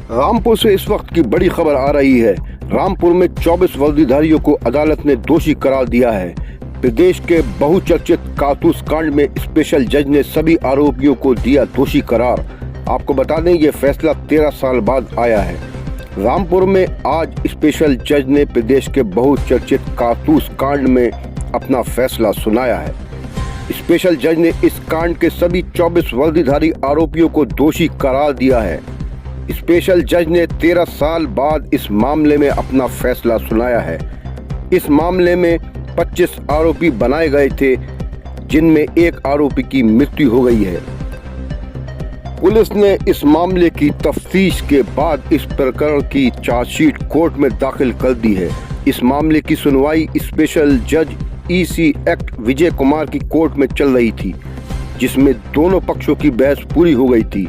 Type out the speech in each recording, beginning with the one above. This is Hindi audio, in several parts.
रामपुर से इस वक्त की बड़ी खबर आ रही है। रामपुर में 24 वर्दीधारियों को अदालत ने दोषी करार दिया है। प्रदेश के बहुचर्चित कारतूस कांड में स्पेशल जज ने सभी आरोपियों को दिया दोषी करार। आपको बता दें, ये फैसला 13 साल बाद आया है। रामपुर में आज स्पेशल जज ने प्रदेश के बहुचर्चित कारतूस कांड में अपना फैसला सुनाया है। स्पेशल जज ने इस कांड के सभी 24 वर्दीधारी आरोपियों को दोषी करार दिया है। स्पेशल जज ने 13 साल बाद इस मामले में अपना फैसला सुनाया है। इस मामले में 25 आरोपी बनाए गए थे, जिनमें एक आरोपी की मृत्यु हो गई है। पुलिस ने इस मामले की तफ्तीश के बाद इस प्रकरण की चार्जशीट कोर्ट में दाखिल कर दी है। इस मामले की सुनवाई स्पेशल जज ईसी एक्ट विजय कुमार की कोर्ट में चल रही थी, जिसमें दोनों पक्षों की बहस पूरी हो गई थी।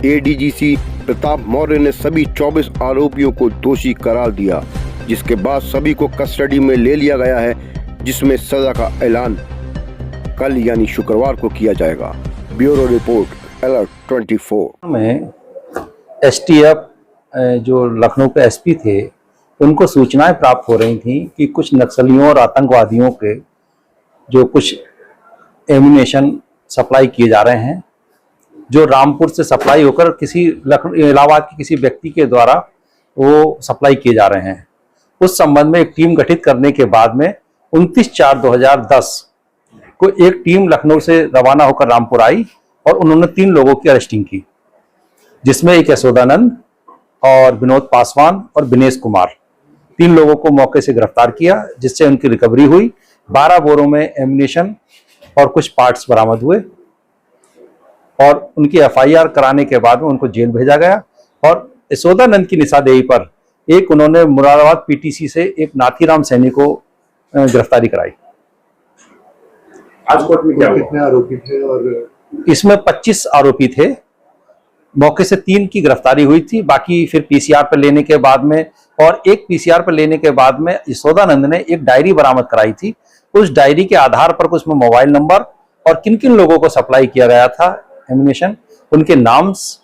एडीजीसी प्रताप मौर्य ने सभी 24 आरोपियों को दोषी करार दिया, जिसके बाद सभी को कस्टडी में ले लिया गया है, जिसमें सजा का ऐलान कल यानी शुक्रवार को किया जाएगा। Bureau report alert 24। में एसटीएफ जो लखनऊ के एसपी थे, उनको सूचनाएं प्राप्त हो रही थी कि कुछ नक्सलियों और आतंकवादियों के जो कुछ एम्यूनेशन सप्लाई किए जा रहे हैं, जो रामपुर से सप्लाई होकर किसी इलाहाबाद के किसी व्यक्ति के द्वारा वो सप्लाई किए जा रहे हैं। उस संबंध में एक टीम गठित करने के बाद में 29/4/2010 को एक टीम लखनऊ से रवाना होकर रामपुर आई और उन्होंने 3 लोगों की अरेस्टिंग की, जिसमें एक यशोदानंद और विनोद पासवान और दिनेश कुमार, 3 लोगों को मौके से गिरफ्तार किया, जिससे उनकी रिकवरी हुई। 12 बोरों में एम्यूनेशन और कुछ पार्ट्स बरामद हुए और उनकी एफआईआर कराने के बाद में उनको जेल भेजा गया। और यशोदानंद की निशानदेही पर एक उन्होंने मुरादाबाद पीटीसी से एक नाथीराम सैनी को गिरफ्तारी कराई। आज कोर्ट में क्या कितने आरोपी थे? और इसमें 25 आरोपी थे। मौके से 3 की गिरफ्तारी हुई थी, बाकी फिर पीसीआर पर लेने के बाद में, और एक पीसीआर पर लेने के बाद में यशोदानंद ने एक डायरी बरामद कराई थी। उस डायरी के आधार पर उसमें मोबाइल नंबर और किन किन लोगों को सप्लाई किया गया था एम्यूनेशन, उनके नाम्स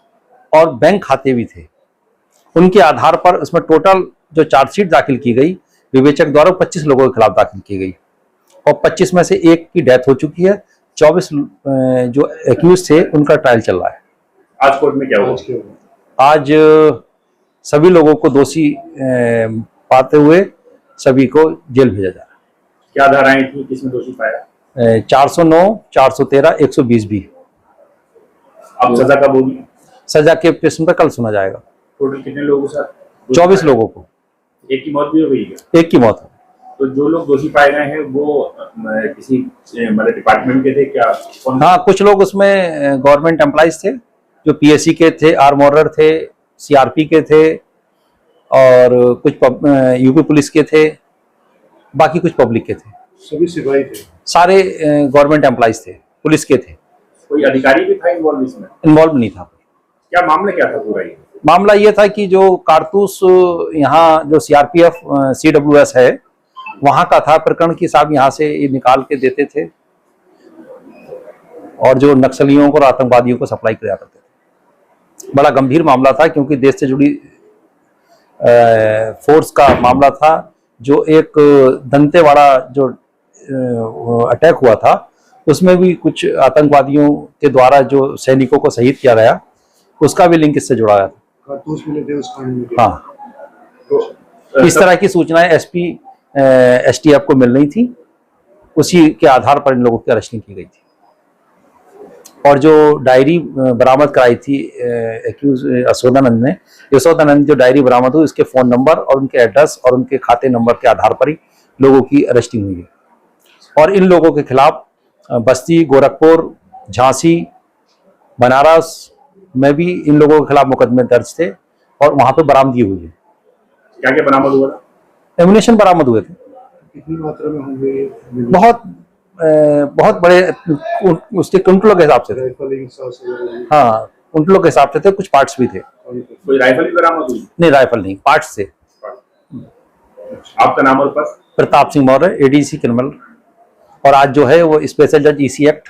और बैंक खाते भी थे। उनके आधार पर उसमें टोटल जो चार्जशीट दाखिल की गई विवेचक द्वारा 25 लोगों के खिलाफ दाखिल की गई, और 25 में से एक की डेथ हो चुकी है। 24 जो एक्यूज थे उनका ट्रायल चल रहा है। आज कोर्ट में क्या हुआ? आज सभी लोगों को दोषी पाते हुए सभी को जेल भेजा जा रहा है। क्या धाराएं थी, किसमें दोषी पाया? 409, 413, 120 भी। अब सजा कब होगी? सजा के प्रश्न पर कल सुना जाएगा। टोटल कितने लोगों के साथ? 24 लोगों को। एक की मौत भी हो गई है? एक की मौत है। तो जो लोग दोषी पाए गए हैं वो किसी मतलब डिपार्टमेंट के थे क्या? हाँ, कुछ लोग उसमें गवर्नमेंट एम्प्लॉइज थे, जो पीएससी के थे, आर्मोरर थे, सीआरपी के थे, और कुछ यूपी पुलिस के थे, बाकी कुछ पब्लिक के थे। सभी सिपाही थे? सारे गवर्नमेंट एम्प्लॉइज थे, पुलिस के थे। कोई अधिकारी भी था इन्वॉल्व इसमें? इन्वॉल्व नहीं था। क्या मामला क्या था पूरा? ये मामला ये था कि जो कारतूस यहाँ जो सीआरपीएफ सीडब्ल्यूएस है वहां का था प्रकरण की, साहब यहाँ से ये निकाल के देते थे और जो नक्सलियों को और आतंकवादियों को सप्लाई किया करते थे। बड़ा गंभीर मामला था, क्योंकि देश से जुड़ी फोर्स का मामला था। जो एक दंतेवाड़ा जो अटैक हुआ था, उसमें भी कुछ आतंकवादियों के द्वारा जो सैनिकों को शहीद किया गया, उसका भी लिंक इससे जुड़ा गया था। कारतूस मिले थे उस कांड में? हाँ, तो इस तरह की सूचनाएं एसटीएफ को मिल रही थी, उसी के आधार पर इन लोगों की अरेस्टिंग की गई थी। और जो डायरी बरामद कराई थी एक्यूज यशोदानंद जो डायरी बरामद हुई, उसके फोन नंबर और उनके एड्रेस और उनके खाते नंबर के आधार पर ही लोगों की अरेस्टिंग हुई है। और इन लोगों के खिलाफ बस्ती, गोरखपुर, झांसी, बनारस में भी इन लोगों के खिलाफ मुकदमे दर्ज थे और वहां पे बरामदगी हुई है। क्या क्या बरामद हुआ? एम्यूनेशन बरामद हुए थे। कितनी मात्रा में होंगे? बहुत बड़े उसके कुंटलों के हिसाब से थे। हाँ, कुंटलों के हिसाब से थे, कुछ पार्ट्स भी थे। कोई राइफल भी बरामद हुई? नहीं, राइफल नहीं, पार्ट्स थे। आपका नाम और पद? Pratap Singh Maurya, ADC criminal. और आज जो है वो स्पेशल जज EC act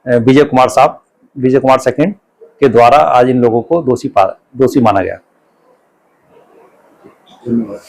Vijay Kumar second के द्वारा आज इन लोगों को दोषी माना गया। धन्यवाद।